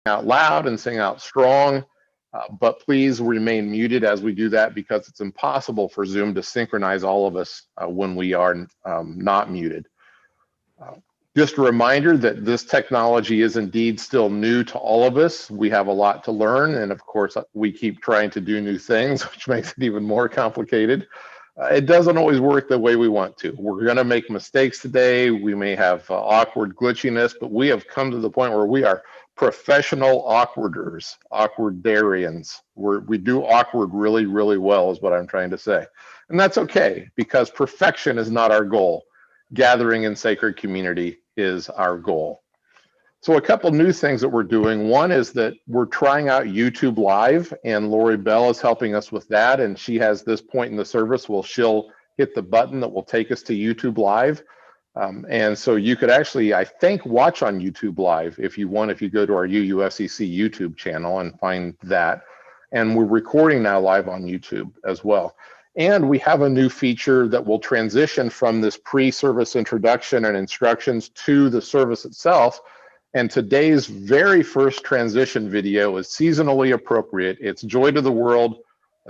out loud and sing out strong, but please remain muted as we do that because it's impossible for Zoom to synchronize all of us when we are not muted. Just a reminder that this technology is indeed still new to all of us. We have a lot to learn, and of course, we keep trying to do new things, which makes it even more complicated. It doesn't always work the way we want to. We're going to make mistakes today. We may have awkward glitchiness, but we have come to the point where we are professional awkwarders, awkwardarians. We do awkward really, really well is what I'm trying to say. And that's okay, because perfection is not our goal. Gathering in sacred community is our goal. So a couple new things that we're doing. One is that we're trying out YouTube Live, and Lori Bell is helping us with that. And she has this point in the service where she'll hit the button that will take us to YouTube Live. And so you could actually, I think, watch on YouTube Live if you want, if you go to our UUFCC YouTube channel and find that. And we're recording now live on YouTube as well. And we have a new feature that will transition from this pre-service introduction and instructions to the service itself. And today's very first transition video is seasonally appropriate. It's Joy to the World.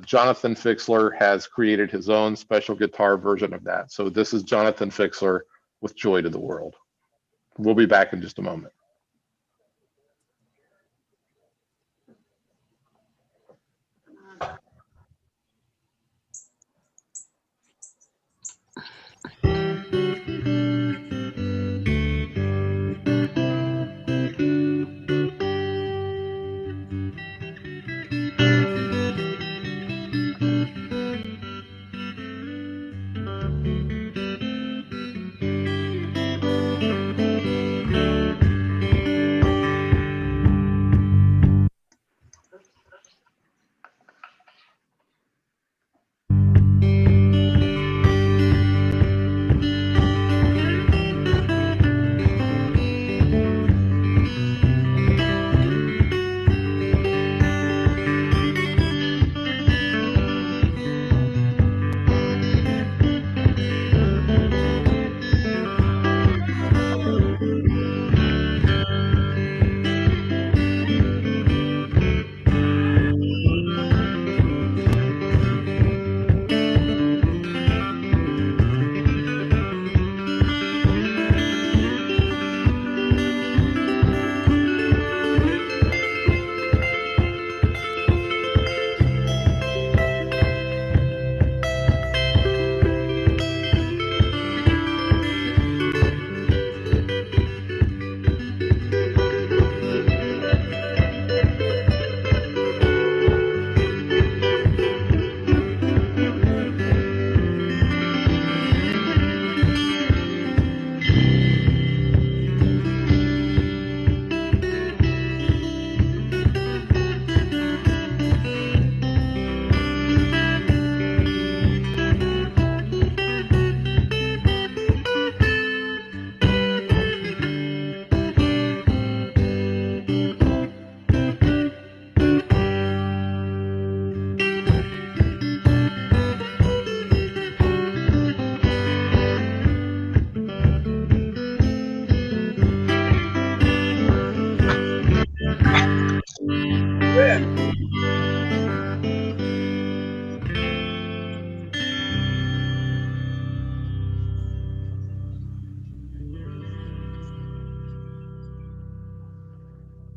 Jonathan Fixler has created his own special guitar version of that. So this is Jonathan Fixler with Joy to the World. We'll be back in just a moment.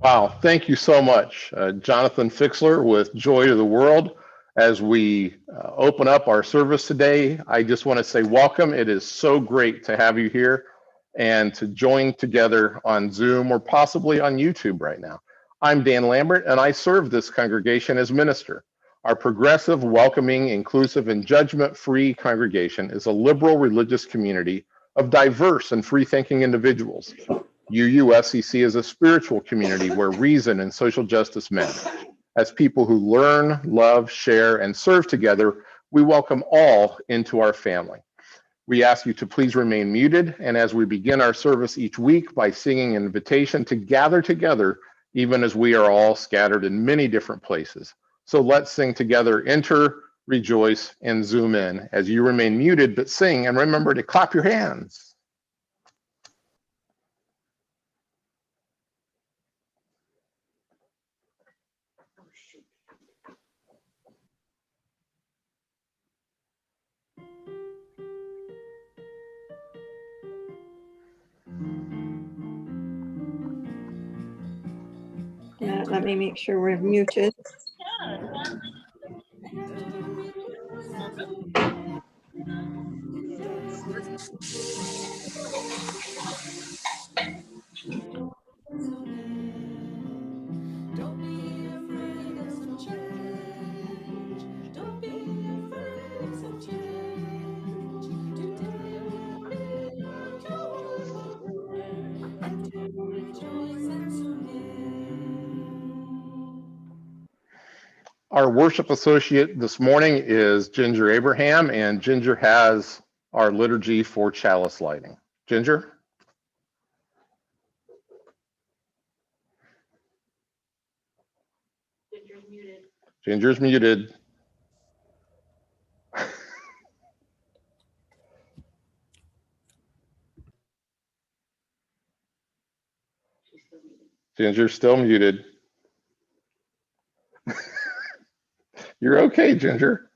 Wow, thank you so much, Jonathan Fixler with Joy to the World. As we open up our service today, I just want to say welcome. It is so great to have you here and to join together on Zoom or possibly on YouTube right now. I'm Dan Lambert, and I serve this congregation as minister. Our progressive, welcoming, inclusive, and judgment-free congregation is a liberal religious community of diverse and free-thinking individuals. UUFCC is a spiritual community where reason and social justice matter. As people who learn, love, share, and serve together, we welcome all into our family. We ask you to please remain muted, and as we begin our service each week by singing an invitation to gather together, even as we are all scattered in many different places. So let's sing together, enter, rejoice, and zoom in as you remain muted, but sing, and remember to clap your hands. Let me make sure we're muted. Our worship associate this morning is Ginger Abraham, and Ginger has our liturgy for chalice lighting. Ginger? Ginger's muted. Ginger's muted. She's still muted. Ginger's still muted. You're okay, Ginger.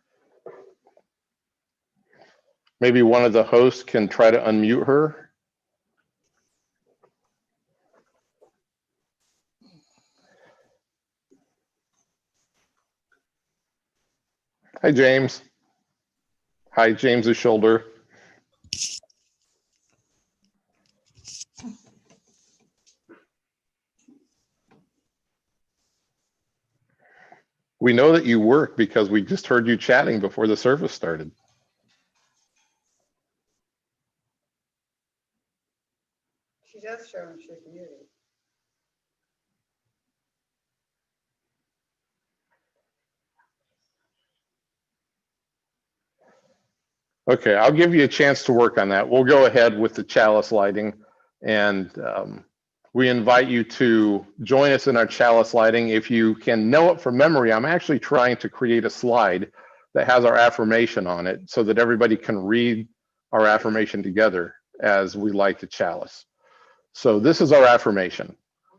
Maybe one of the hosts can try to unmute her. Hi, James. Hi, James's shoulder. We know that you work because we just heard you chatting before the service started. She does show she's muted. Okay, I'll give you a chance to work on that. We'll go ahead with the chalice lighting, and we invite you to join us in our chalice lighting. If you can know it from memory, I'm actually trying to create a slide that has our affirmation on it so that everybody can read our affirmation together as we light the chalice. So this is our affirmation.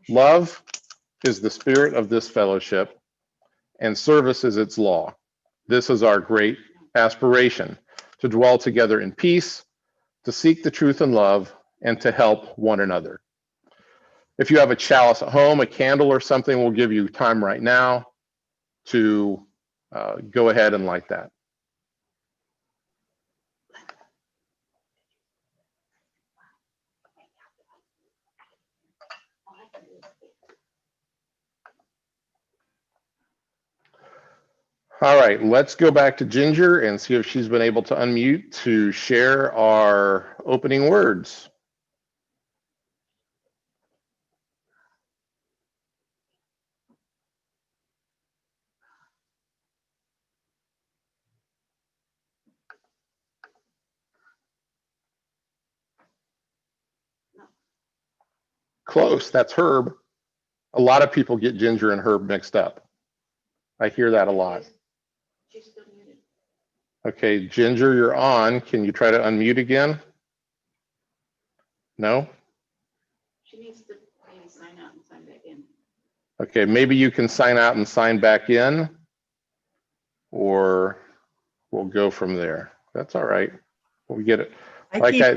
Love is the spirit of this fellowship, and service is its law. This is our great aspiration, to dwell together in peace, to seek the truth and love, and to help one another. If you have a chalice at home, a candle or something, we'll give you time right now to go ahead and light that. All right, let's go back to Ginger and see if she's been able to unmute to share our opening words. Close, that's Herb. A lot of people get Ginger and Herb mixed up. I hear that a lot. She's still muted. Okay, Ginger, you're on. Can you try to unmute again? No? She needs to maybe sign out and sign back in. Okay, maybe you can sign out and sign back in, or we'll go from there. That's all right. We'll get it.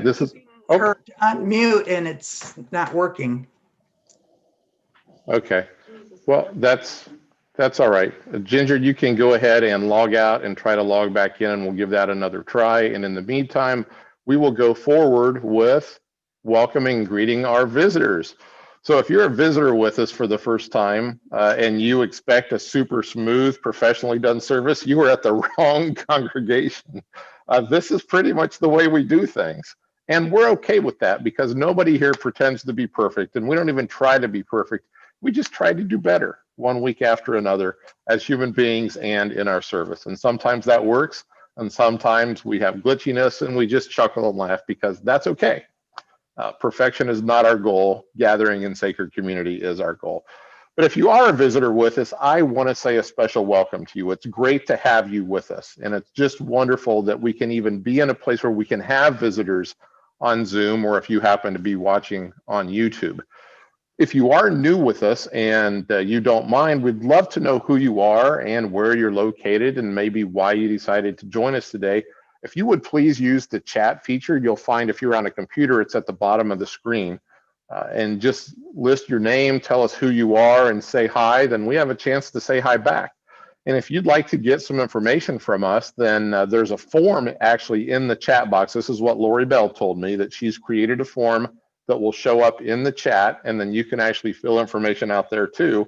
This is Her to unmute and it's not working. okay. Well, that's all right. Ginger, you can go ahead and log out and try to log back in, and we'll give that another try. And in the meantime, we will go forward with welcoming and greeting our visitors. So if you're a visitor with us for the first time and you expect a super smooth, professionally done service, you are at the wrong congregation. This is pretty much the way we do things. And we're okay with that because nobody here pretends to be perfect, and we don't even try to be perfect. We just try to do better one week after another as human beings and in our service. And sometimes that works, and sometimes we have glitchiness and we just chuckle and laugh because that's okay. Perfection is not our goal. Gathering in sacred community is our goal. But if you are a visitor with us, I want to say a special welcome to you. It's great to have you with us. And it's just wonderful that we can even be in a place where we can have visitors on Zoom, or if you happen to be watching on YouTube. If you are new with us and you don't mind, we'd love to know who you are and where you're located and maybe why you decided to join us today. If you would please use the chat feature, you'll find if you're on a computer, it's at the bottom of the screen. and just list your name, tell us who you are, and say hi, then we have a chance to say hi back. And if you'd like to get some information from us, then there's a form actually in the chat box. This is what Lori Bell told me, that she's created a form that will show up in the chat, and then you can actually fill information out there too,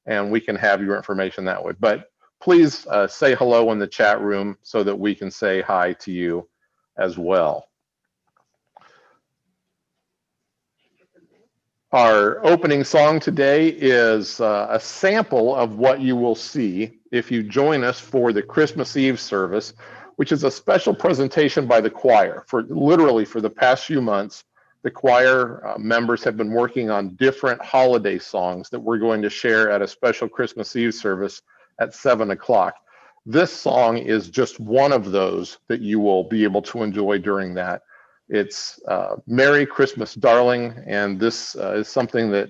and we can have your information that way. But please say hello in the chat room so that we can say hi to you as well. Our opening song today is a sample of what you will see if you join us for the Christmas Eve service, which is a special presentation by the choir. For literally for the past few months, the choir members have been working on different holiday songs that we're going to share at a special Christmas Eve service at 7 o'clock. This song is just one of those that you will be able to enjoy during that. It's Merry Christmas, Darling, and this is something that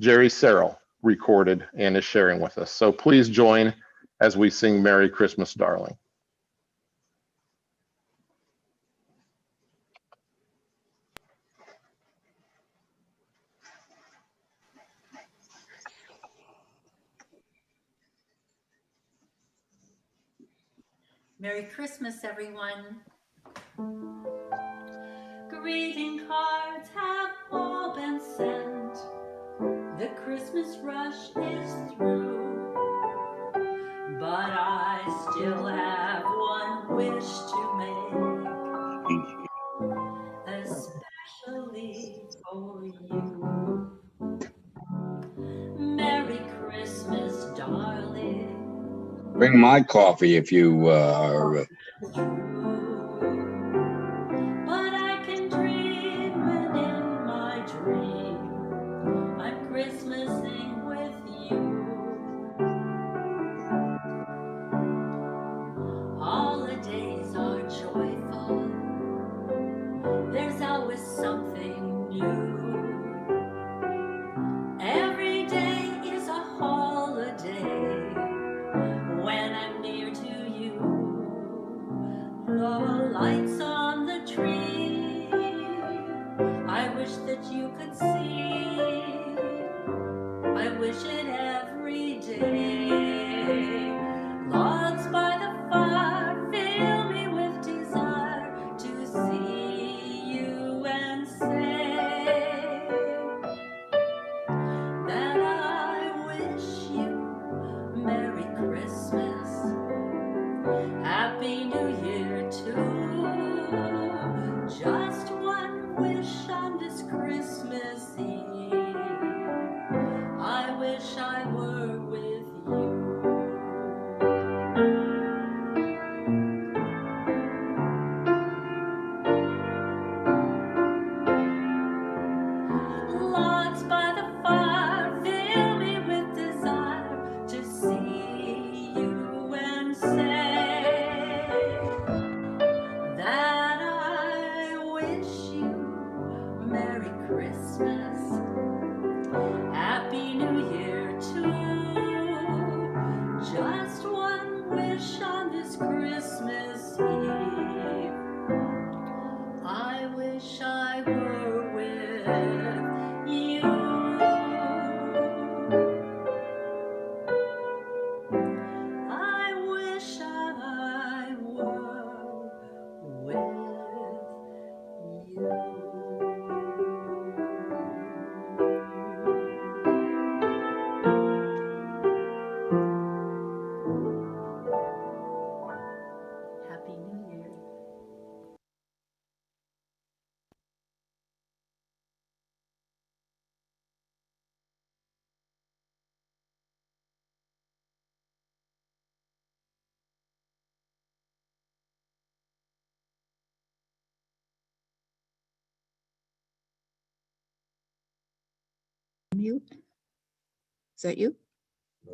Jerry Serrell recorded and is sharing with us. So please join as we sing Merry Christmas, Darling. Merry Christmas, everyone. Greeting cards have all been sent. The Christmas rush is through. But I still have one wish to make, especially for you. Merry Christmas, darling. Bring my coffee if you are. But I can dream, and in my dream, I'm Christmasing with you. Holidays are joyful. There's always something new. Every day is a holiday when I'm near to you. The lights on the tree, I wish that you could see. I wish it every day. Logs by the fire fill me with desire to see you and say that I wish you Merry Christmas, Happy New Year too. Just one wish on this Christmas Eve, I wish I were with you. Logs by the fire fill me with desire to see you and say that I wish you Merry Christmas, Happy New Year too. Just one wish on this Christmas Eve, I wish I were with you. I wish I were with you. Happy New Year. Mute? Is that you?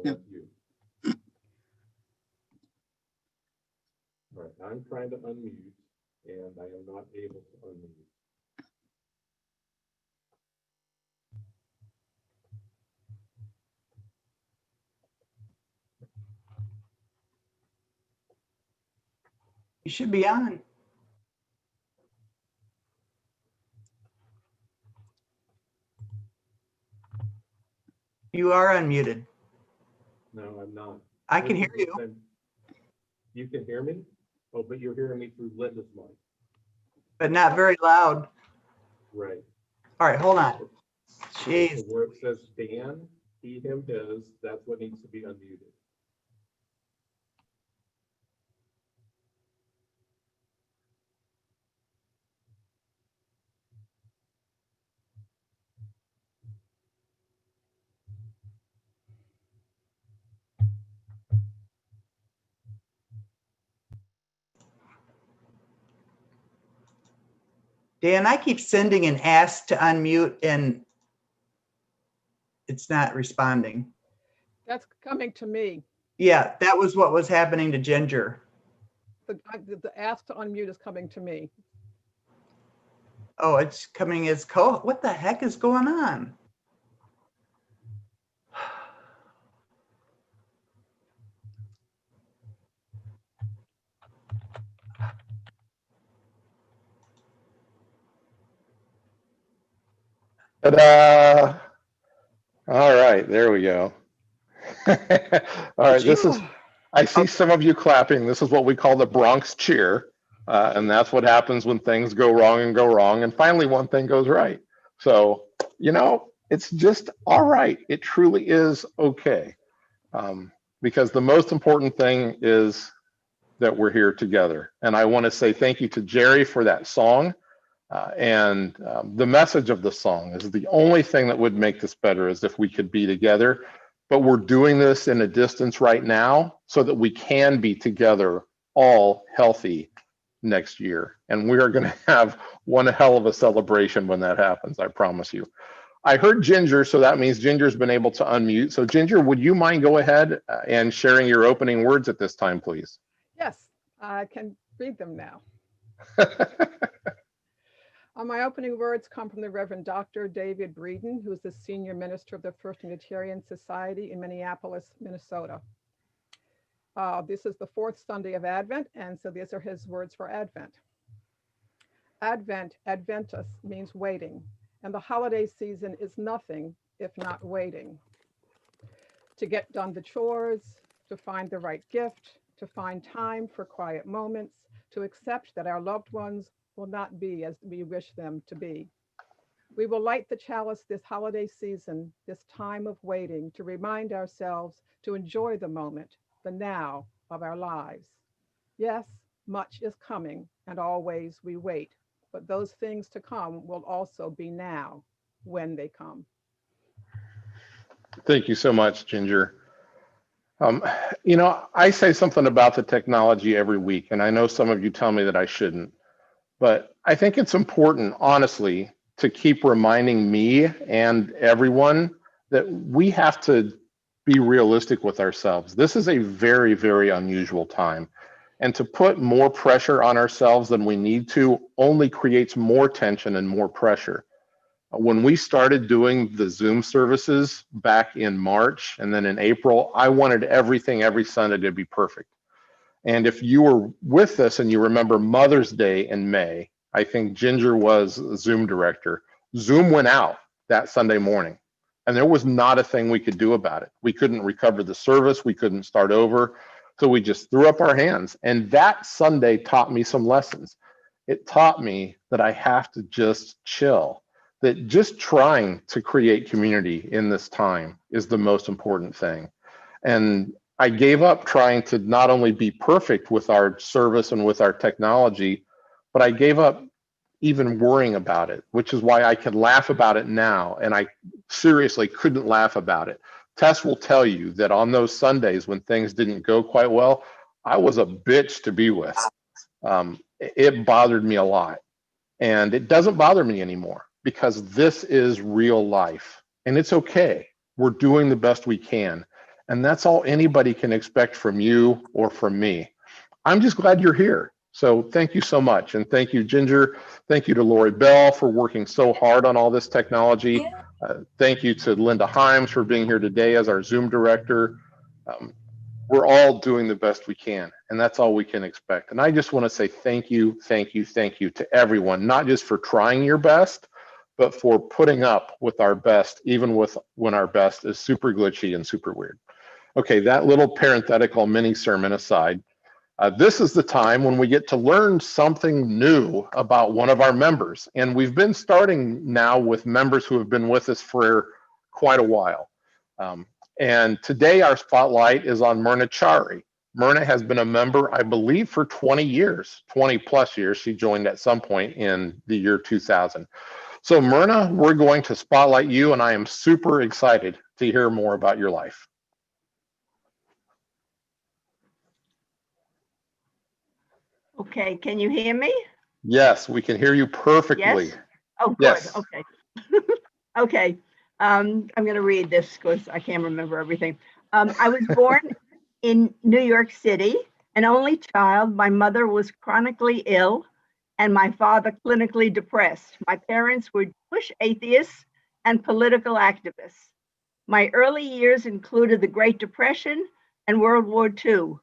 No. All right, I'm trying to unmute, and I am not able to unmute. You should be on. You are unmuted. No, I'm not. I can hear you. You can hear me? Oh, but you're hearing me through Linda's mic. But not very loud. Right. All right, hold on. Jeez. So where it says Dan, he, him, his, that's what needs to be unmuted. Dan, I keep sending an ask to unmute and it's not responding. That's coming to me. Yeah, that was what was happening to Ginger. The ask to unmute is coming to me. Oh, it's coming as what the heck is going on? Ta-da! All right, there we go. All right, this is, I see some of you clapping. This is what we call the Bronx cheer. And that's what happens when things go wrong and go wrong. And finally, one thing goes right. So, you know, it's just all right. It truly is okay. Because the most important thing is that we're here together. And I want to say thank you to Jerry for that song. The message of the song is the only thing that would make this better is if we could be together. But we're doing this in a distance right now so that we can be together all healthy next year. And we are going to have one hell of a celebration when that happens, I promise you. I heard Ginger, so that means Ginger's been able to unmute. So Ginger, would you mind go ahead and sharing your opening words at this time, please? Yes, I can read them now. My opening words come from the Reverend Dr. David Breeden, who is the senior minister of the First Unitarian Society in Minneapolis, Minnesota. This is the fourth Sunday of Advent, and so these are his words for Advent. Advent, Adventus, means waiting, and the holiday season is nothing if not waiting. To get done the chores, to find the right gift, to find time for quiet moments, to accept that our loved ones will not be as we wish them to be. We will light the chalice this holiday season, this time of waiting, to remind ourselves to enjoy the moment, the now of our lives. Yes, much is coming, and always we wait, but those things to come will also be now when they come. Thank you so much, Ginger. You know, I say something about the technology every week, and I know some of you tell me that I shouldn't. But I think it's important, honestly, to keep reminding me and everyone that we have to be realistic with ourselves. This is a very, very unusual time. And to put more pressure on ourselves than we need to only creates more tension and more pressure. When we started doing the Zoom services back in March and then in April, I wanted everything every Sunday to be perfect. And if you were with us and you remember Mother's Day in May, I think Ginger was Zoom director. Zoom went out that Sunday morning, and there was not a thing we could do about it. We couldn't recover the service. We couldn't start over. So we just threw up our hands. And that Sunday taught me some lessons. It taught me that I have to just chill, that just trying to create community in this time is the most important thing. And I gave up trying to not only be perfect with our service and with our technology, but I gave up even worrying about it, which is why I can laugh about it now. And I seriously couldn't laugh about it. Tess will tell you that on those Sundays when things didn't go quite well, I was a bitch to be with. It bothered me a lot. And it doesn't bother me anymore because this is real life. And it's okay. We're doing the best we can. And that's all anybody can expect from you or from me. I'm just glad you're here. So thank you so much. And thank you, Ginger. Thank you to Lori Bell for working so hard on all this technology. Thank you to Linda Himes for being here today as our Zoom director. We're all doing the best we can, and that's all we can expect. And I just want to say thank you, thank you, thank you to everyone, not just for trying your best, but for putting up with our best, even when our best is super glitchy and super weird. Okay, that little parenthetical mini sermon aside, this is the time when we get to learn something new about one of our members. And we've been starting now with members who have been with us for quite a while. And today our spotlight is on Myrna Chari. Myrna has been a member, I believe, for 20 years, 20 plus years. She joined at some point in the year 2000. So Myrna, we're going to spotlight you, and I am super excited to hear more about your life. Okay, can you hear me? Yes, we can hear you perfectly. Yes? Oh, good, Yes. okay. Okay, I'm gonna read this because I can't remember everything. I was born in New York City, an only child. My mother was chronically ill and my father clinically depressed. My parents were Jewish atheists and political activists. My early years included the Great Depression and World War II.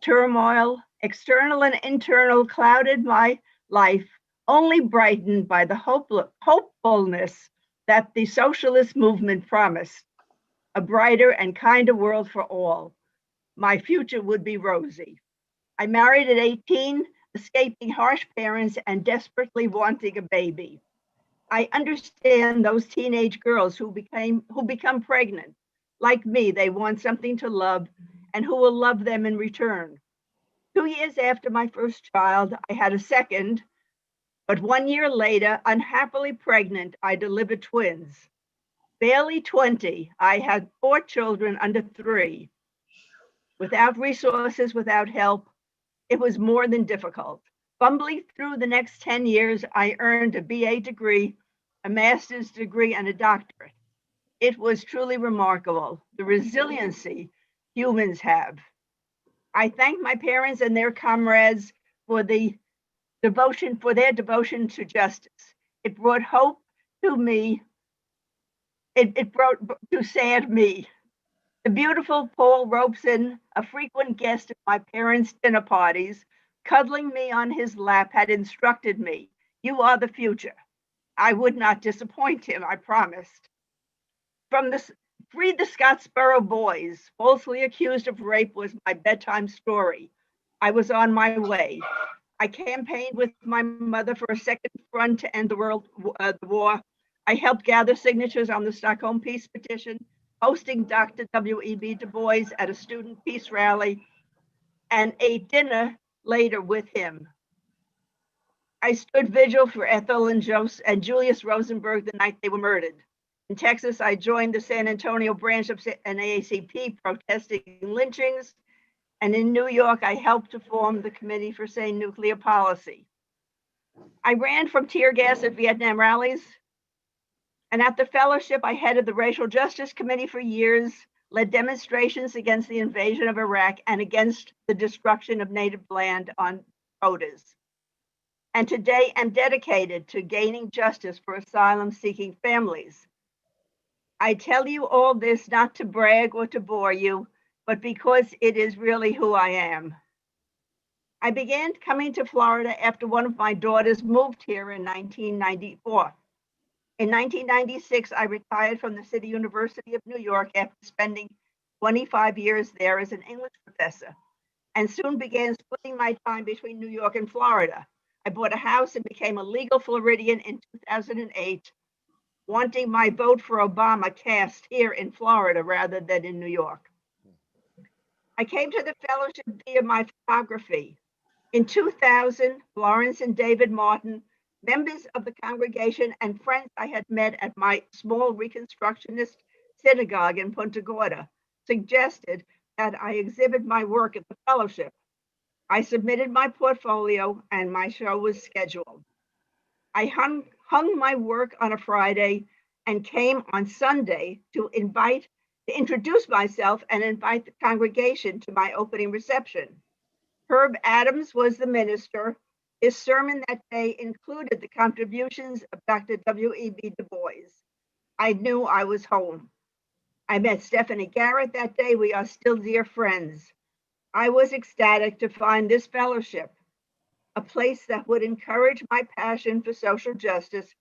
Turmoil, external and internal, clouded my life, only brightened by the hopefulness that the socialist movement promised, a brighter and kinder world for all. My future would be rosy. I married at 18, escaping harsh parents and desperately wanting a baby. I understand those teenage girls who become pregnant. Like me, they want something to love and who will love them in return. 2 years after my first child, I had a second, but 1 year later, unhappily pregnant, I delivered twins. Barely 20, I had 4 children under 3. Without resources, without help, it was more than difficult. Fumbling through the next 10 years, I earned a BA degree, a master's degree, and a doctorate. It was truly remarkable, the resiliency humans have. I thank my parents and their comrades for their devotion to justice. It brought hope to me. It brought to sad me. The beautiful Paul Robeson, a frequent guest at my parents' dinner parties, cuddling me on his lap, had instructed me, "You are the future." I would not disappoint him, I promised. Freed the Scottsboro Boys, falsely accused of rape, was my bedtime story. I was on my way. I campaigned with my mother for a second front to end the war. I helped gather signatures on the Stockholm Peace Petition, hosting Dr. W.E.B. Du Bois at a student peace rally, and ate dinner later with him. I stood vigil for Ethel and Julius Rosenberg the night they were murdered. In Texas, I joined the San Antonio branch of NAACP protesting lynchings. And in New York, I helped to form the Committee for Sane Nuclear Policy. I ran from tear gas at Vietnam rallies. And at the fellowship, I headed the Racial Justice Committee for years, led demonstrations against the invasion of Iraq and against the destruction of native land on quotas. And today I'm dedicated to gaining justice for asylum-seeking families. I tell you all this not to brag or to bore you, but because it is really who I am. I began coming to Florida after one of my daughters moved here in 1994. In 1996, I retired from the City University of New York after spending 25 years there as an English professor, and soon began splitting my time between New York and Florida. I bought a house and became a legal Floridian in 2008, wanting my vote for Obama cast here in Florida rather than in New York. I came to the fellowship via my photography. In 2000, Florence and David Martin, members of the congregation and friends I had met at my small Reconstructionist synagogue in Punta Gorda, suggested that I exhibit my work at the fellowship. I submitted my portfolio and my show was scheduled. I hung my work on a Friday and came on Sunday to introduce myself and invite the congregation to my opening reception. Herb Adams was the minister. His sermon that day included the contributions of Dr. W.E.B. Du Bois. I knew I was home. I met Stephanie Garrett that day. We are still dear friends. I was ecstatic to find this fellowship, a place that would encourage my passion for social justice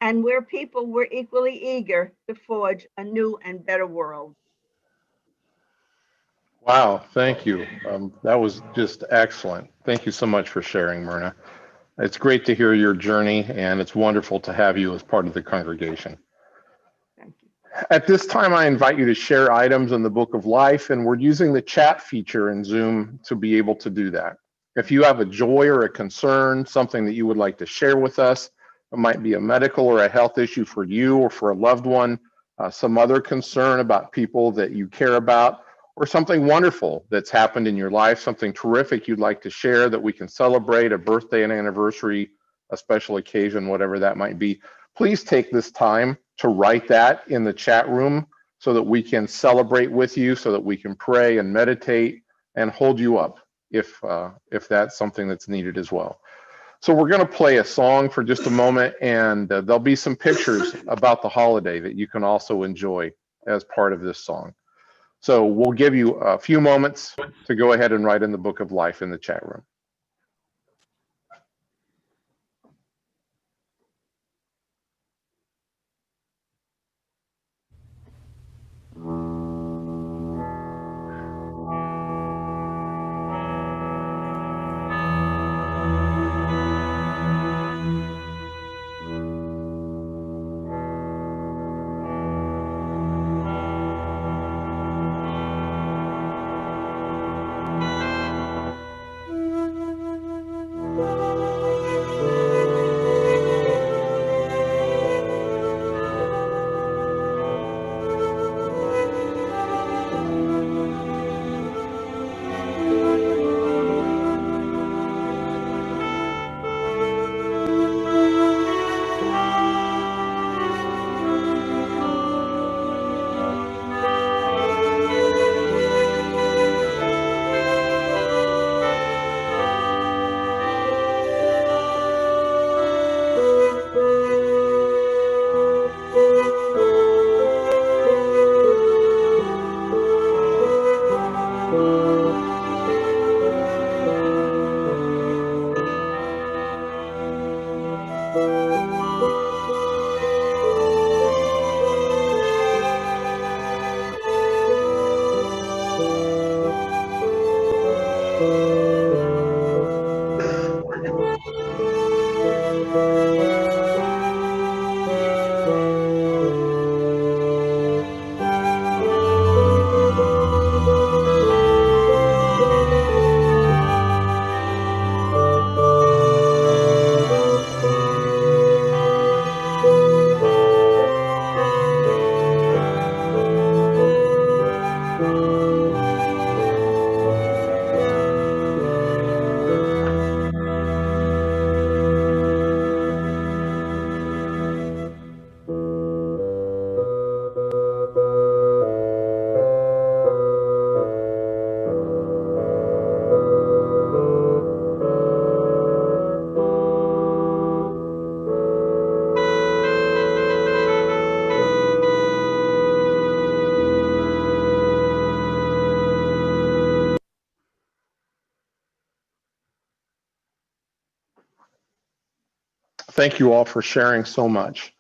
and where people were equally eager to forge a new and better world. Wow, thank you. That was just excellent. Thank you so much for sharing, Myrna. It's great to hear your journey, and it's wonderful to have you as part of the congregation. Thank you. At this time, I invite you to share items in the Book of Life, and we're using the chat feature in Zoom to be able to do that. If you have a joy or a concern, something that you would like to share with us, it might be a medical or a health issue for you or for a loved one, some other concern about people that you care about, or something wonderful that's happened in your life, something terrific you'd like to share that we can celebrate, a birthday, an anniversary, a special occasion, whatever that might be. Please take this time to write that in the chat room so that we can celebrate with you, so that we can pray and meditate and hold you up if that's something that's needed as well. So we're going to play a song for just a moment, and there'll be some pictures about the holiday that you can also enjoy as part of this song. So we'll give you a few moments to go ahead and write in the Book of Life in the chat room. Thank you all for sharing so much.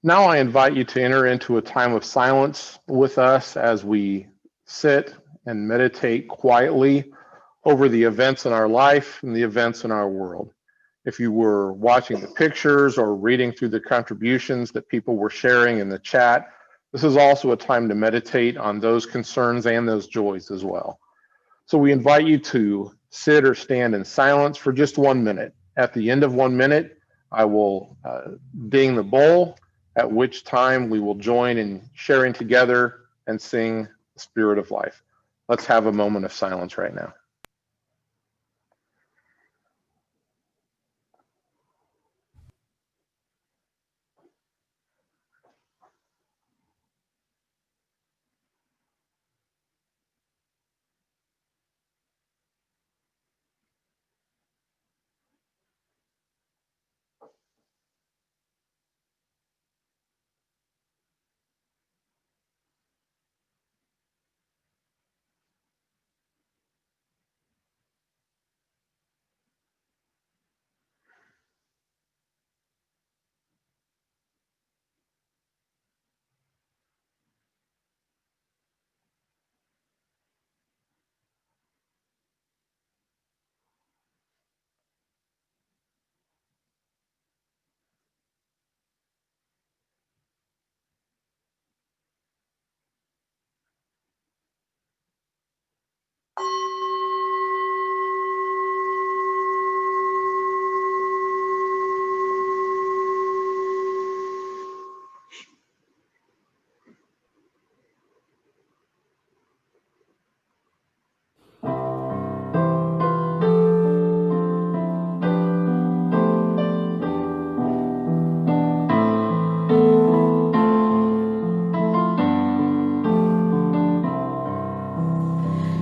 Now I invite you to enter into a time of silence with us as we sit and meditate quietly over the events in our life and the events in our world. If you were watching the pictures or reading through the contributions that people were sharing in the chat, this is also a time to meditate on those concerns and those joys as well. So we invite you to sit or stand in silence for just 1 minute. At the end of 1 minute, I will ding the bowl, at which time we will join in sharing together and sing the Spirit of Life. Let's have a moment of silence right now.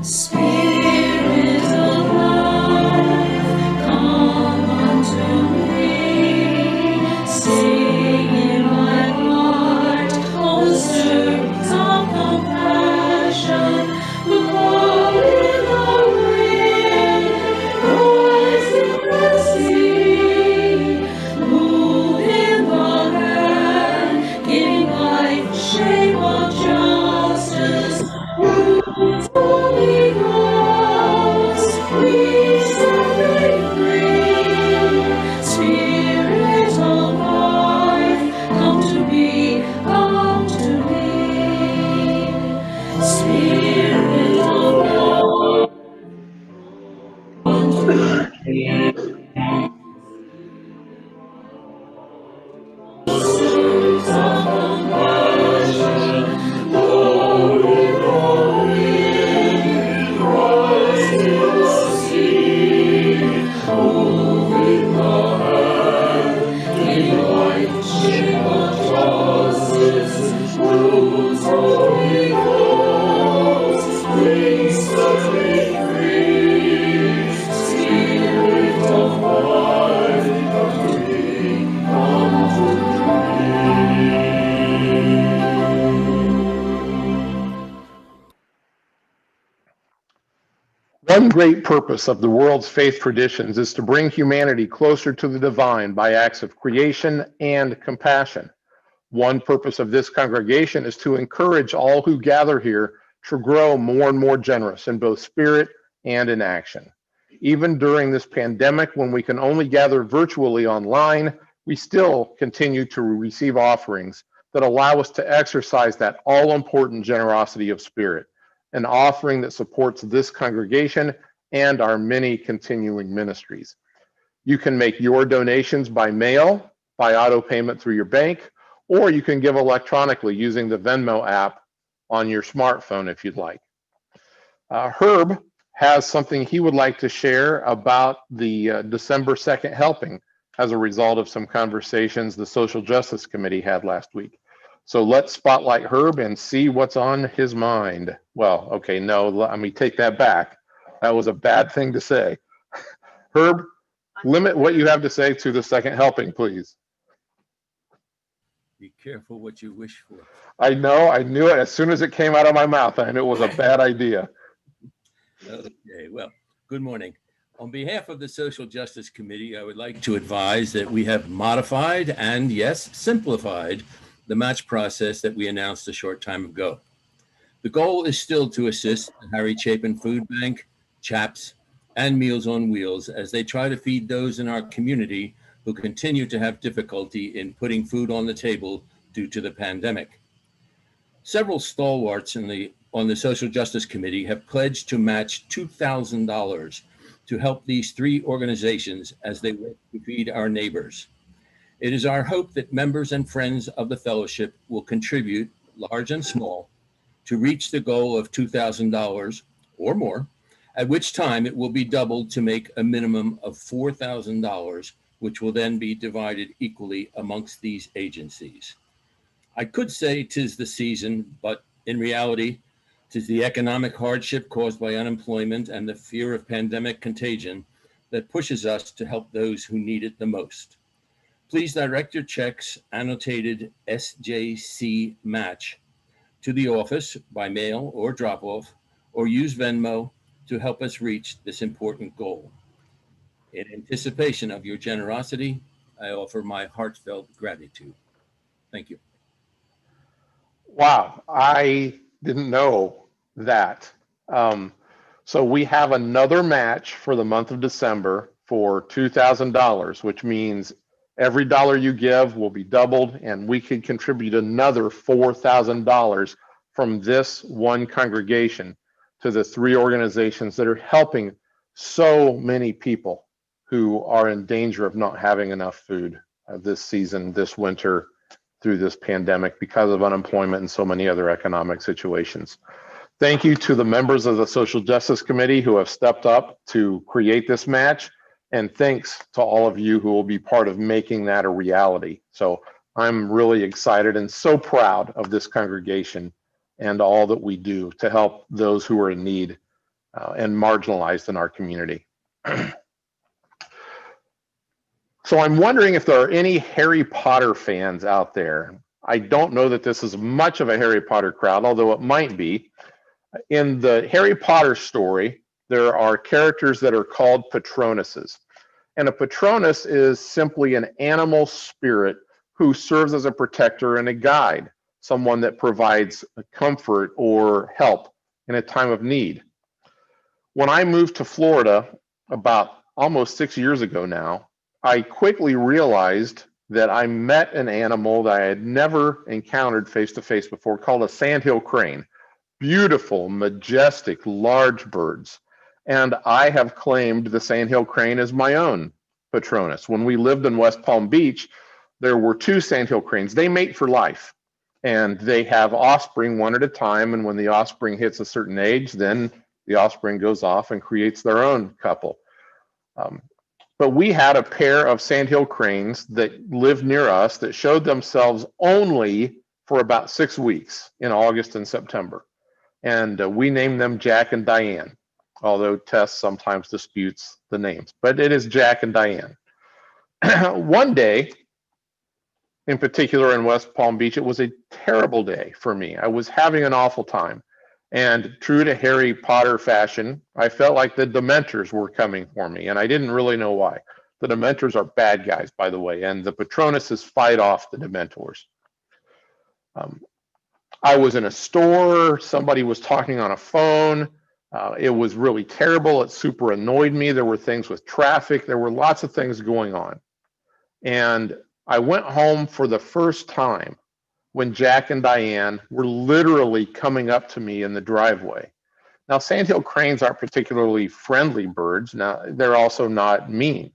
Spirit of life, come unto me. Sing in my heart, O servants of compassion, who call in the wind, rise in the sea, move in the land, giving life, shape of justice. Holy Ghost, we set free. Spirit of life, come to me, come to me. Spirit of life, come to me. Serves of compassion, holy, holy, rise in the sea, moving the hand, giving light, shape of justice, rules Holy Ghost, we set me free. Spirit of life, come to me, come to me. One great purpose of the world's faith traditions is to bring humanity closer to the divine by acts of creation and compassion. One purpose of this congregation is to encourage all who gather here to grow more and more generous in both spirit and in action. Even during this pandemic, when we can only gather virtually online, we still continue to receive offerings that allow us to exercise that all-important generosity of spirit, an offering that supports this congregation and our many continuing ministries. You can make your donations by mail, by auto payment through your bank, or you can give electronically using the Venmo app on your smartphone if you'd like. Herb has something he would like to share about the December 2nd helping as a result of some conversations the Social Justice Committee had last week. So let's spotlight Herb and see what's on his mind. Well, okay, no, let me take that back. That was a bad thing to say. Herb, limit what you have to say to the second helping, please. Be careful what you wish for. I know, I knew it as soon as it came out of my mouth. I knew it was a bad idea. Okay, well, good morning. On behalf of the Social Justice Committee, I would like to advise that we have modified and, yes, simplified the match process that we announced a short time ago. The goal is still to assist the Harry Chapin Food Bank, CHAPS, and Meals on Wheels as they try to feed those in our community who continue to have difficulty in putting food on the table due to the pandemic. Several stalwarts on the Social Justice Committee have pledged to match $2,000 to help these three organizations as they work to feed our neighbors. It is our hope that members and friends of the fellowship will contribute, large and small, to reach the goal of $2,000 or more, at which time it will be doubled to make a minimum of $4,000, which will then be divided equally amongst these agencies. I could say 'tis the season, but in reality, 'tis the economic hardship caused by unemployment and the fear of pandemic contagion that pushes us to help those who need it the most. Please direct your checks annotated SJC match to the office by mail or drop-off, or use Venmo to help us reach this important goal. In anticipation of your generosity, I offer my heartfelt gratitude. Thank you. Wow, I didn't know that. So we have another match for the month of December for $2,000, which means every dollar you give will be doubled, and we could contribute another $4,000 from this one congregation to the three organizations that are helping so many people who are in danger of not having enough food this season, this winter, through this pandemic because of unemployment and so many other economic situations. Thank you to the members of the Social Justice Committee who have stepped up to create this match. And thanks to all of you who will be part of making that a reality. So I'm really excited and so proud of this congregation and all that we do to help those who are in need and marginalized in our community. So I'm wondering if there are any Harry Potter fans out there. I don't know that this is much of a Harry Potter crowd, although it might be. In the Harry Potter story, there are characters that are called Patronuses. And a Patronus is simply an animal spirit who serves as a protector and a guide, someone that provides comfort or help in a time of need. When I moved to Florida about almost 6 years ago now, I quickly realized that I met an animal that I had never encountered face to face before called a sandhill crane. Beautiful, majestic, large birds. And I have claimed the sandhill crane as my own Patronus. When we lived in West Palm Beach, there were 2 sandhill cranes. They mate for life and they have offspring one at a time. And when the offspring hits a certain age, then the offspring goes off and creates their own couple. But we had a pair of sandhill cranes that lived near us that showed themselves only for about 6 weeks in August and September. And we named them Jack and Diane, although Tess sometimes disputes the names, but it is Jack and Diane. One day, in particular in West Palm Beach, it was a terrible day for me. I was having an awful time. And true to Harry Potter fashion, I felt like the Dementors were coming for me, and I didn't really know why. The Dementors are bad guys, by the way, and the Patronuses fight off the Dementors. I was in a store, somebody was talking on a phone. It was really terrible. It super annoyed me. There were things with traffic. There were lots of things going on. And I went home for the first time when Jack and Diane were literally coming up to me in the driveway. Now, sandhill cranes aren't particularly friendly birds. Now, they're also not mean.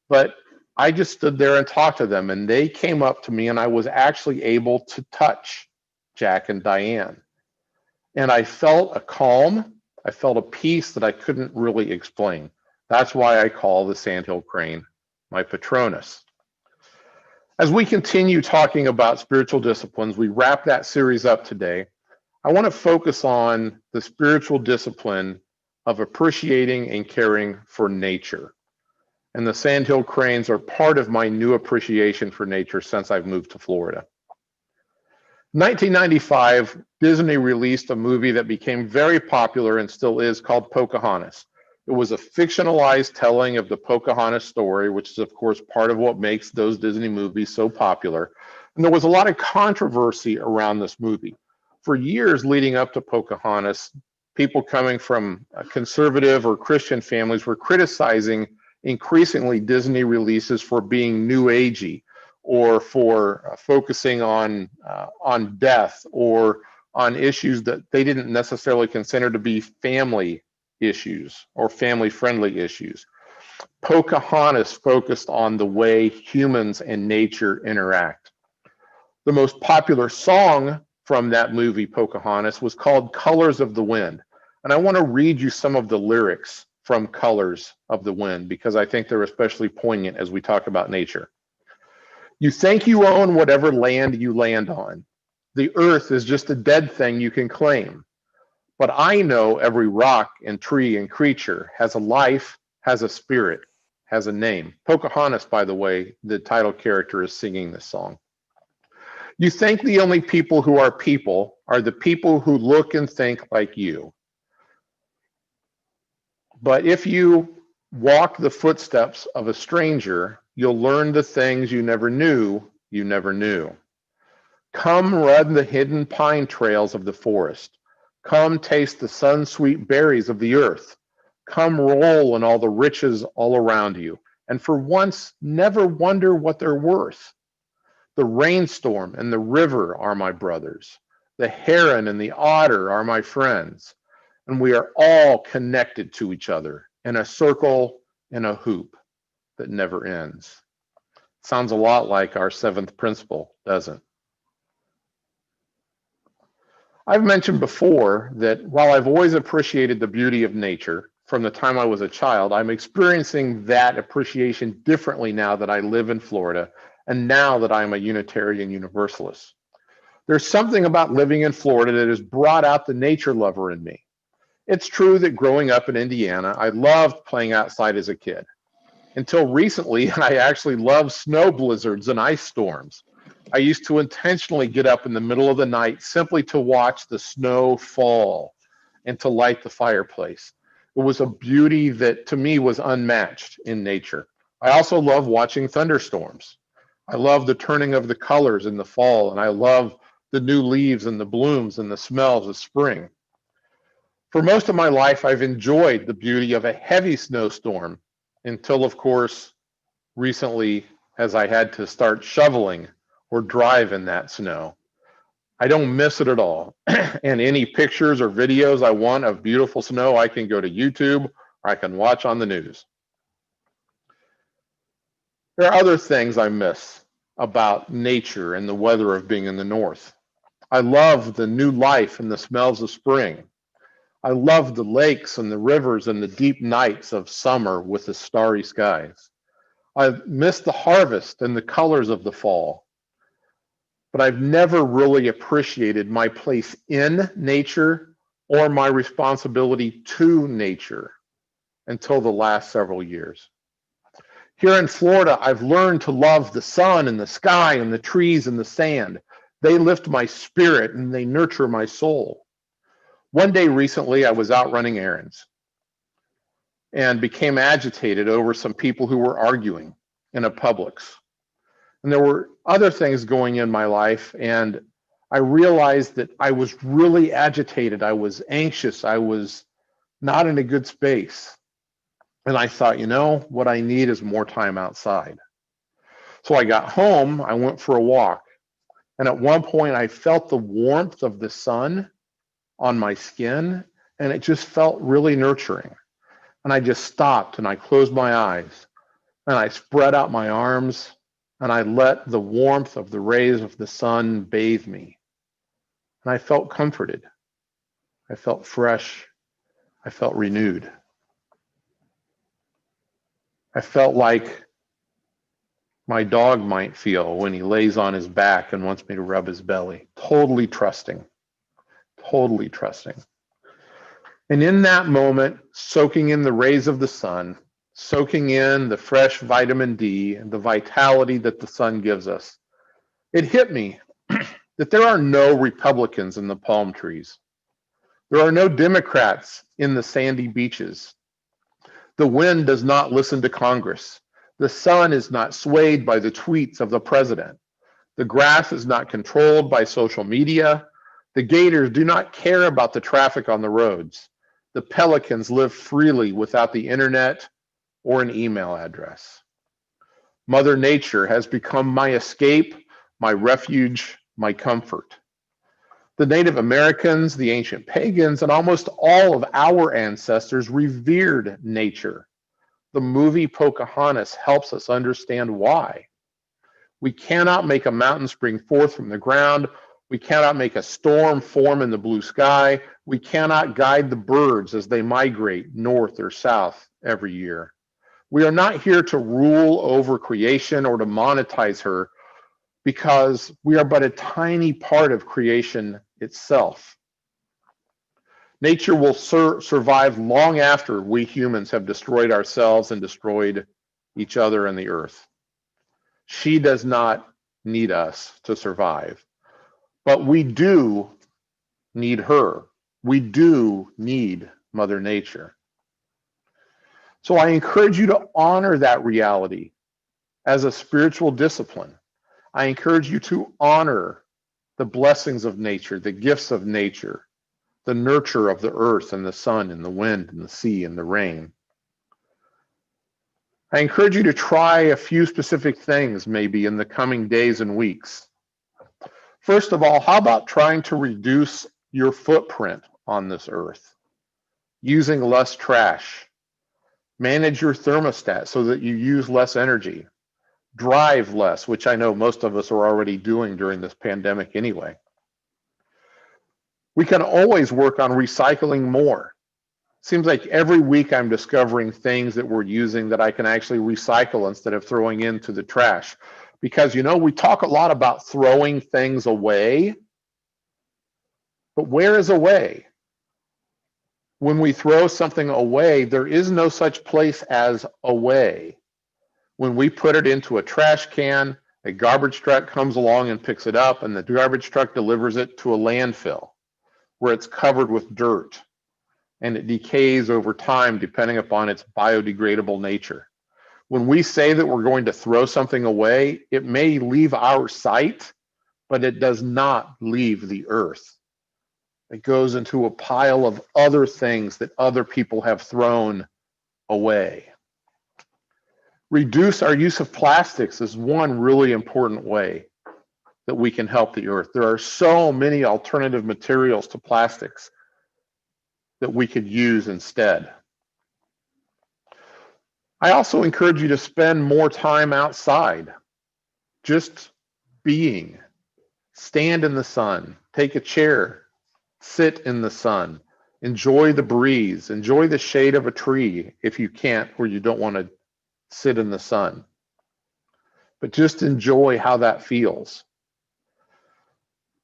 But I just stood there and talked to them, and they came up to me, and I was actually able to touch Jack and Diane. And I felt a calm, I felt a peace that I couldn't really explain. That's why I call the sandhill crane my Patronus. As we continue talking about spiritual disciplines, we wrap that series up today. I want to focus on the spiritual discipline of appreciating and caring for nature. And the sandhill cranes are part of my new appreciation for nature since I've moved to Florida. 1995, Disney released a movie that became very popular and still is called Pocahontas. It was a fictionalized telling of the Pocahontas story, which is, of course, part of what makes those Disney movies so popular. And there was a lot of controversy around this movie. For years leading up to Pocahontas, people coming from conservative or Christian families were criticizing increasingly Disney releases for being new agey or for focusing on death or on issues that they didn't necessarily consider to be family issues or family-friendly issues. Pocahontas focused on the way humans and nature interact. The most popular song from that movie, Pocahontas, was called Colors of the Wind. And I want to read you some of the lyrics from Colors of the Wind because I think they're especially poignant as we talk about nature. You think you own whatever land you land on. The earth is just a dead thing you can claim. But I know every rock and tree and creature has a life, has a spirit, has a name. Pocahontas, by the way, the title character is singing this song. You think the only people who are the people who look and think like you. But if you walk the footsteps of a stranger, you'll learn the things you never knew you never knew. Come run the hidden pine trails of the forest. Come taste the sun-sweet berries of the earth. Come roll in all the riches all around you. And for once, never wonder what they're worth. The rainstorm and the river are my brothers. The heron and the otter are my friends. And we are all connected to each other in a circle, in a hoop that never ends. Sounds a lot like our 7th principle, doesn't it? I've mentioned before that while I've always appreciated the beauty of nature from the time I was a child, I'm experiencing that appreciation differently now that I live in Florida and now that I'm a Unitarian Universalist. There's something about living in Florida that has brought out the nature lover in me. It's true that growing up in Indiana, I loved playing outside as a kid. Until recently, I actually loved snow blizzards and ice storms. I used to intentionally get up in the middle of the night simply to watch the snow fall and to light the fireplace. It was a beauty that to me was unmatched in nature. I also love watching thunderstorms. I love the turning of the colors in the fall, and I love the new leaves and the blooms and the smells of spring. For most of my life, I've enjoyed the beauty of a heavy snowstorm until, of course, recently, as I had to start shoveling or drive in that snow. I don't miss it at all. And any pictures or videos I want of beautiful snow, I can go to YouTube or I can watch on the news. There are other things I miss about nature and the weather of being in the north. I love the new life and the smells of spring. I love the lakes and the rivers and the deep nights of summer with the starry skies. I miss the harvest and the colors of the fall. But I've never really appreciated my place in nature or my responsibility to nature until the last several years. Here in Florida, I've learned to love the sun and the sky and the trees and the sand. They lift my spirit and they nurture my soul. One day recently, I was out running errands and became agitated over some people who were arguing in a Publix. And there were other things going in my life, and I realized that I was really agitated. I was anxious. I was not in a good space. And I thought, you know, what I need is more time outside. So I got home, I went for a walk. And at one point, I felt the warmth of the sun on my skin, and it just felt really nurturing. And I just stopped and I closed my eyes and I spread out my arms and I let the warmth of the rays of the sun bathe me. And I felt comforted. I felt fresh. I felt renewed. I felt like my dog might feel when he lays on his back and wants me to rub his belly. Totally trusting. Totally trusting. And in that moment, soaking in the rays of the sun, soaking in the fresh vitamin D and the vitality that the sun gives us, it hit me that there are no Republicans in the palm trees. There are no Democrats in the sandy beaches. The wind does not listen to Congress. The sun is not swayed by the tweets of the president. The grass is not controlled by social media. The gators do not care about the traffic on the roads. The pelicans live freely without the internet or an email address. Mother Nature has become my escape, my refuge, my comfort. The Native Americans, the ancient pagans, and almost all of our ancestors revered nature. The movie Pocahontas helps us understand why. We cannot make a mountain spring forth from the ground. We cannot make a storm form in the blue sky. We cannot guide the birds as they migrate north or south every year. We are not here to rule over creation or to monetize her, because we are but a tiny part of creation itself. Nature will survive long after we humans have destroyed ourselves and destroyed each other and the earth. She does not need us to survive, but we do need her. We do need Mother Nature. So I encourage you to honor that reality as a spiritual discipline. I encourage you to honor the blessings of nature, the gifts of nature, the nurture of the earth and the sun and the wind and the sea and the rain. I encourage you to try a few specific things maybe in the coming days and weeks. First of all, how about trying to reduce your footprint on this earth, using less trash, manage your thermostat so that you use less energy, drive less, which I know most of us are already doing during this pandemic anyway. We can always work on recycling more. Seems like every week I'm discovering things that we're using that I can actually recycle instead of throwing into the trash. Because, you know, we talk a lot about throwing things away, but where is away? When we throw something away, there is no such place as away. When we put it into a trash can, a garbage truck comes along and picks it up, and the garbage truck delivers it to a landfill where it's covered with dirt and it decays over time depending upon its biodegradable nature. When we say that we're going to throw something away, it may leave our sight, but it does not leave the earth. It goes into a pile of other things that other people have thrown away. Reduce our use of plastics is one really important way that we can help the earth. There are so many alternative materials to plastics that we could use instead. I also encourage you to spend more time outside, just being. Stand in the sun, take a chair, sit in the sun, enjoy the breeze, enjoy the shade of a tree if you can't or you don't want to sit in the sun. But just enjoy how that feels.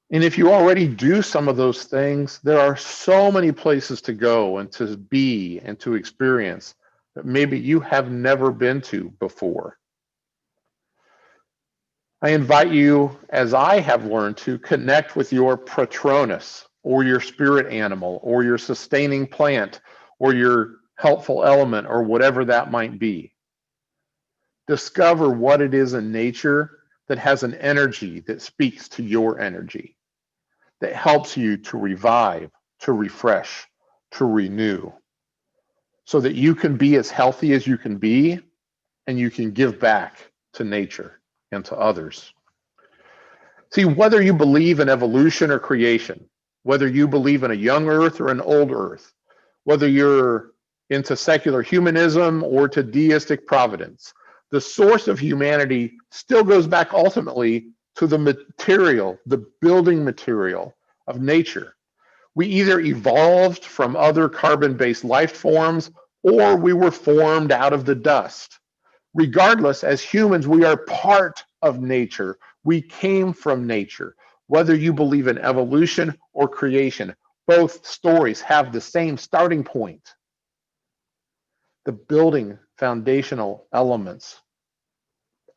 And if you already do some of those things, there are so many places to go and to be and to experience that maybe you have never been to before. I invite you, as I have learned, to connect with your Patronus or your spirit animal or your sustaining plant or your helpful element or whatever that might be. Discover what it is in nature that has an energy that speaks to your energy, that helps you to revive, to refresh, to renew, so that you can be as healthy as you can be and you can give back to nature and to others. See, whether you believe in evolution or creation, whether you believe in a young earth or an old earth, whether you're into secular humanism or to deistic providence, the source of humanity still goes back ultimately to the material, the building material of nature. We either evolved from other carbon-based life forms or we were formed out of the dust. Regardless, as humans, we are part of nature. We came from nature. Whether you believe in evolution or creation, both stories have the same starting point. The building foundational elements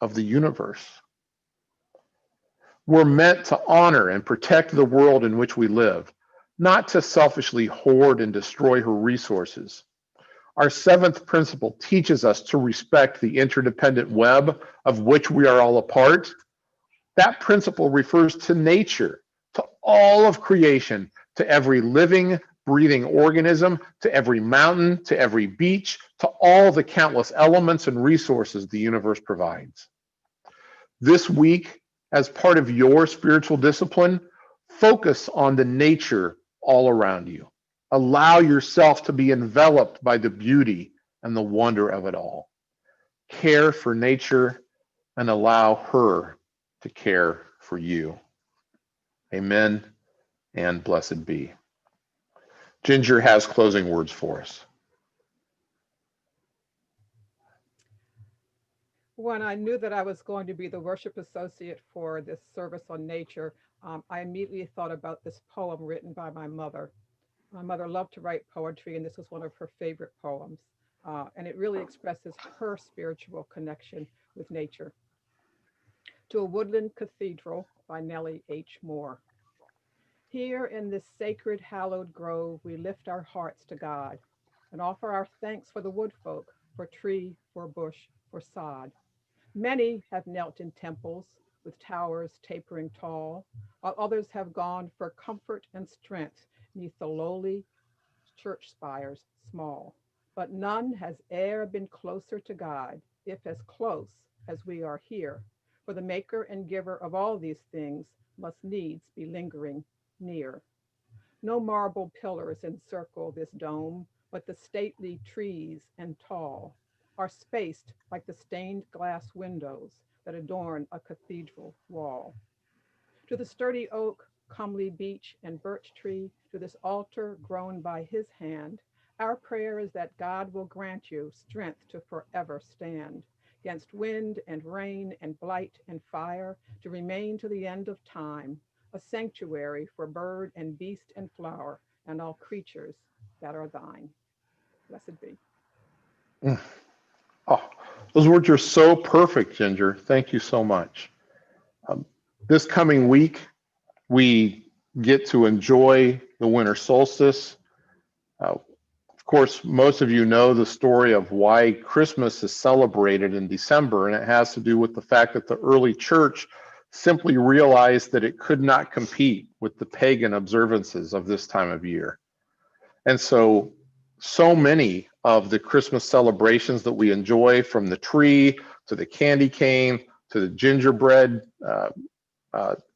of the universe. We're meant to honor and protect the world in which we live, not to selfishly hoard and destroy her resources. Our seventh principle teaches us to respect the interdependent web of which we are all a part. That principle refers to nature, to all of creation, to every living, breathing organism, to every mountain, to every beach, to all the countless elements and resources the universe provides. This week, as part of your spiritual discipline, focus on the nature all around you. Allow yourself to be enveloped by the beauty and the wonder of it all. Care for nature and allow her to care for you. Amen and blessed be. Ginger has closing words for us. When I knew that I was going to be the worship associate for this service on nature, I immediately thought about this poem written by my mother. My mother loved to write poetry, and this was one of her favorite poems. And it really expresses her spiritual connection with nature. To a Woodland Cathedral by Nellie H. Moore. Here in this sacred hallowed grove, we lift our hearts to God and offer our thanks for the woodfolk, for tree, for bush, for sod. Many have knelt in temples with towers tapering tall, while others have gone for comfort and strength neath the lowly church spires small. But none has e'er been closer to God, if as close as we are here. For the maker and giver of all these things must needs be lingering near. No marble pillars encircle this dome, but the stately trees and tall are spaced like the stained glass windows that adorn a cathedral wall. To the sturdy oak, comely beech, and birch tree, to this altar grown by his hand, our prayer is that God will grant you strength to forever stand against wind and rain and blight and fire, to remain to the end of time, a sanctuary for bird and beast and flower and all creatures that are thine. Blessed be. Oh, those words are so perfect, Ginger. Thank you so much. This coming week, we get to enjoy the winter solstice. Of course, most of you know the story of why Christmas is celebrated in December, and it has to do with the fact that the early church simply realized that it could not compete with the pagan observances of this time of year. And so many of the Christmas celebrations that we enjoy, from the tree to the candy cane to the gingerbread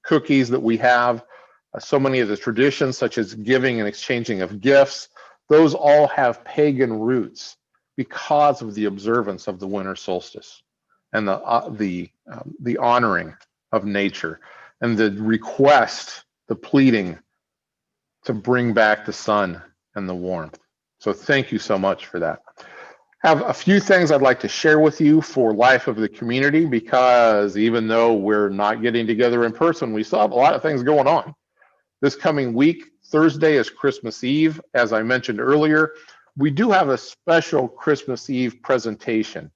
cookies that we have, so many of the traditions such as giving and exchanging of gifts, those all have pagan roots because of the observance of the winter solstice and the honoring of nature and the request, the pleading to bring back the sun and the warmth. So thank you so much for that. I have a few things I'd like to share with you for Life of the Community, because even though we're not getting together in person, we still have a lot of things going on. This coming week, Thursday is Christmas Eve. As I mentioned earlier, we do have a special Christmas Eve presentation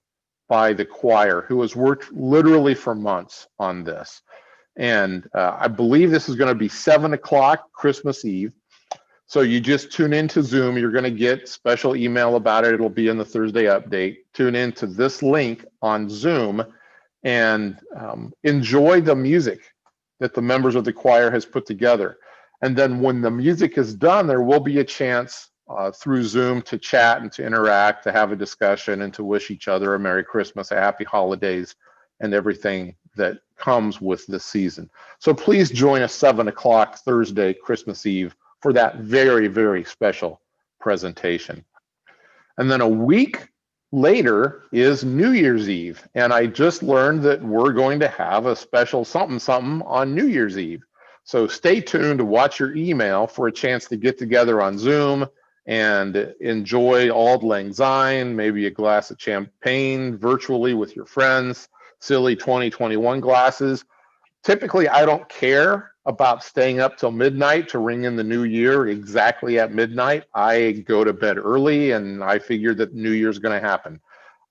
by the choir, who has worked literally for months on this. And I believe this is going to be 7 o'clock Christmas Eve. So you just tune into Zoom. You're going to get special email about it. It'll be in the Thursday update. Tune into this link on Zoom and enjoy the music that the members of the choir has put together. And then when the music is done, there will be a chance through Zoom to chat and to interact, to have a discussion, and to wish each other a Merry Christmas, a Happy Holidays, and everything that comes with this season. So please join us 7 o'clock Thursday, Christmas Eve, for that very, very special presentation. And then a week later is New Year's Eve. And I just learned that we're going to have a special something something on New Year's Eve. So stay tuned to watch your email for a chance to get together on Zoom and enjoy Auld Lang Syne, maybe a glass of champagne virtually with your friends, silly 2021 glasses. Typically, I don't care about staying up till midnight to ring in the new year exactly at midnight. I go to bed early, and I figure that New Year's going to happen.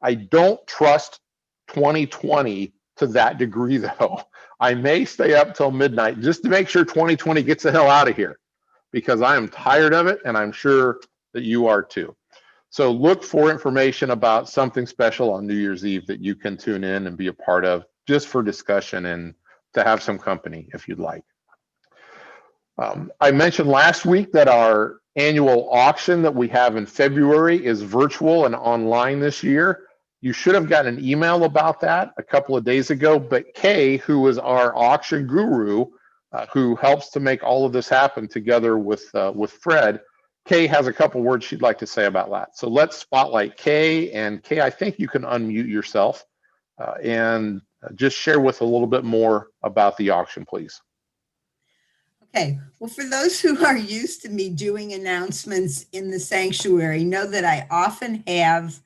I don't trust 2020 to that degree, though. I may stay up till midnight just to make sure 2020 gets the hell out of here, because I am tired of it, and I'm sure that you are too. So look for information about something special on New Year's Eve that you can tune in and be a part of, just for discussion and to have some company if you'd like. I mentioned last week that our annual auction that we have in February is virtual and online this year. You should have gotten an email about that a couple of days ago, but Kay, who is our auction guru, who helps to make all of this happen together with Fred, Kay has a couple words she'd like to say about that. So let's spotlight Kay. And Kay, I think you can unmute yourself and just share with a little bit more about the auction, please. Okay, well, for those who are used to me doing announcements in the sanctuary, know that I often have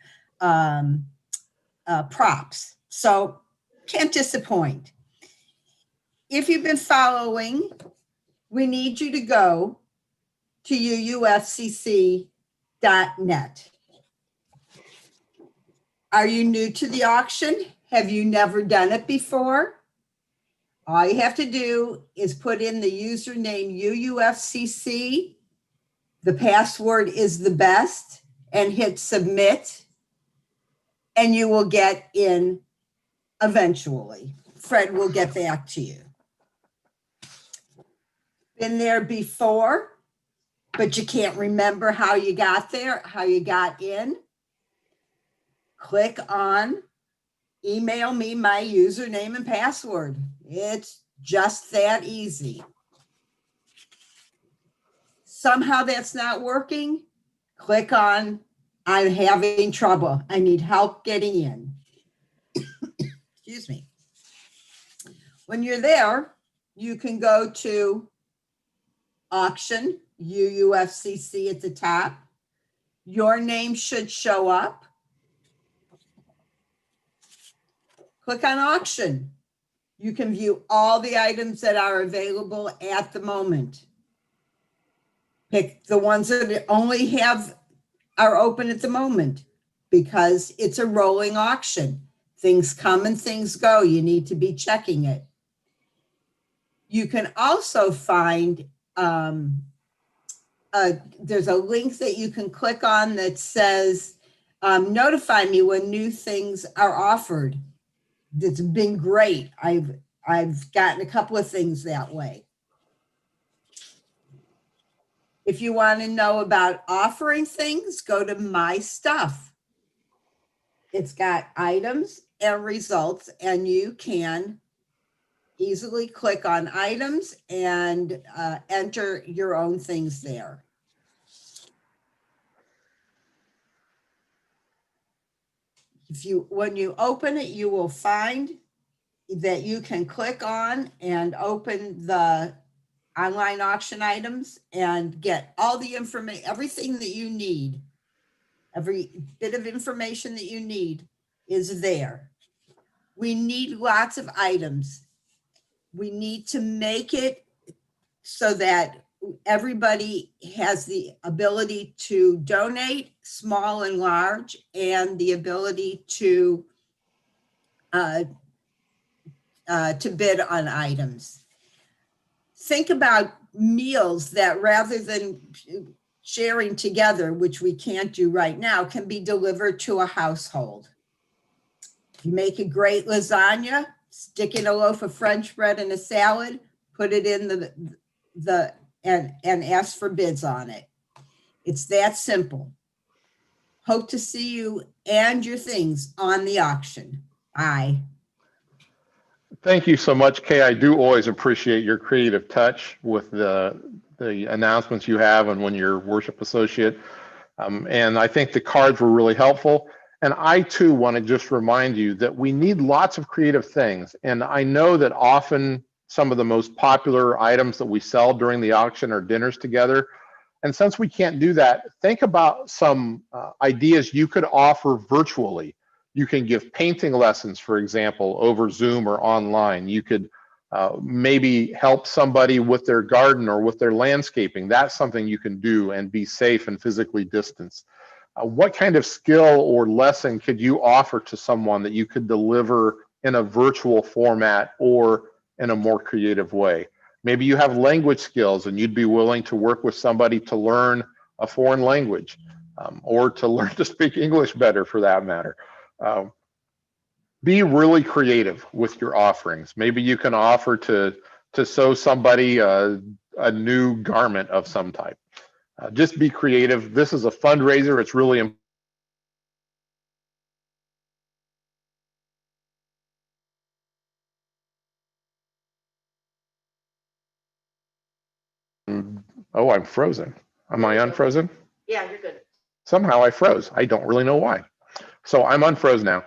props, so can't disappoint. If you've been following, we need you to go to UUFCC.net. Are you new to the auction? Have you never done it before? All you have to do is put in the username UUFCC. The password is the best, and hit submit, and you will get in eventually. Fred will get back to you. Been there before, but you can't remember how you got there, how you got in? Click on email me my username and password. It's just that easy. Somehow that's not working. Click on I'm having trouble. I need help getting in. Excuse me. When you're there, you can go to auction, UUFCC at the top. Your name should show up. Click on auction. You can view all the items that are available at the moment. Pick the ones that only are open at the moment, because it's a rolling auction. Things come and things go. You need to be checking it. You can also find, there's a link that you can click on that says, notify me when new things are offered. It's been great. I've gotten a couple of things that way. If you want to know about offering things, go to My Stuff. It's got items and results, and you can easily click on items and enter your own things there. When you open it, you will find that you can click on and open the online auction items and get all the information, everything that you need. Every bit of information that you need is there. We need lots of items. We need to make it so that everybody has the ability to donate, small and large, and the ability to bid on items. Think about meals that, rather than sharing together, which we can't do right now, can be delivered to a household. You make a great lasagna, stick in a loaf of French bread and a salad, put it in and ask for bids on it. It's that simple. Hope to see you and your things on the auction. Bye. Thank you so much, Kay. I do always appreciate your creative touch with the announcements you have and when you're worship associate. And I think the cards were really helpful. And I too want to just remind you that we need lots of creative things. And I know that often some of the most popular items that we sell during the auction are dinners together. And since we can't do that, think about some ideas you could offer virtually. You can give painting lessons, for example, over Zoom or online. You could maybe help somebody with their garden or with their landscaping. That's something you can do and be safe and physically distanced. What kind of skill or lesson could you offer to someone that you could deliver in a virtual format or in a more creative way? Maybe you have language skills and you'd be willing to work with somebody to learn a foreign language or to learn to speak English better, for that matter. Be really creative with your offerings. Maybe you can offer to sew somebody a new garment of some type. Just be creative. This is a fundraiser. It's really important. Oh, I'm frozen. Am I unfrozen? Yeah, you're good. Somehow I froze. I don't really know why. So I'm unfroze now.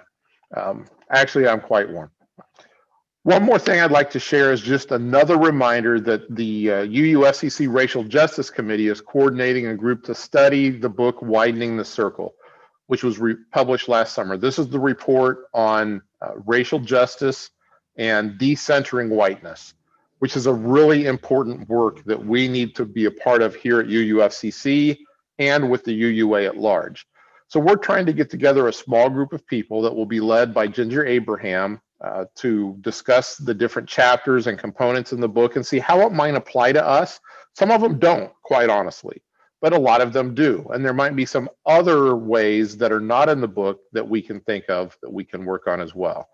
Actually, I'm quite warm. One more thing I'd like to share is just another reminder that the UUFCC Racial Justice Committee is coordinating a group to study the book Widening the Circle, which was published last summer. This is the report on racial justice and decentering whiteness, which is a really important work that we need to be a part of here at UUFCC and with the UUA at large. So we're trying to get together a small group of people that will be led by Ginger Abraham to discuss the different chapters and components in the book and see how it might apply to us. Some of them don't, quite honestly, but a lot of them do. And there might be some other ways that are not in the book that we can think of that we can work on as well.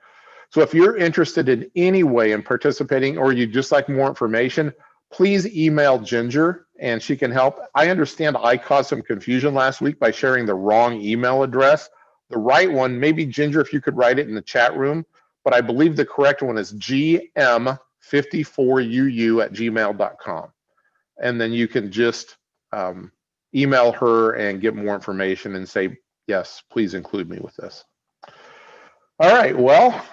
So if you're interested in any way in participating or you'd just like more information, please email Ginger and she can help. I understand I caused some confusion last week by sharing the wrong email address. The right one, maybe Ginger, if you could write it in the chat room, but I believe the correct one is gm54uu@gmail.com. And then you can just email her and get more information and say, yes, please include me with this. All right, well,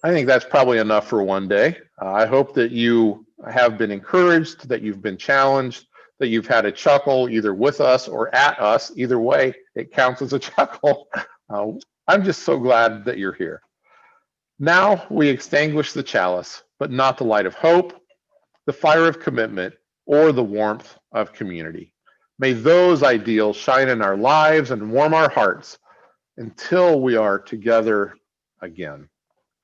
I think that's probably enough for one day. I hope that you have been encouraged, that you've been challenged, that you've had a chuckle either with us or at us. Either way, it counts as a chuckle. I'm just so glad that you're here. Now we extinguish the chalice, but not the light of hope, the fire of commitment, or the warmth of community. May those ideals shine in our lives and warm our hearts until we are together again.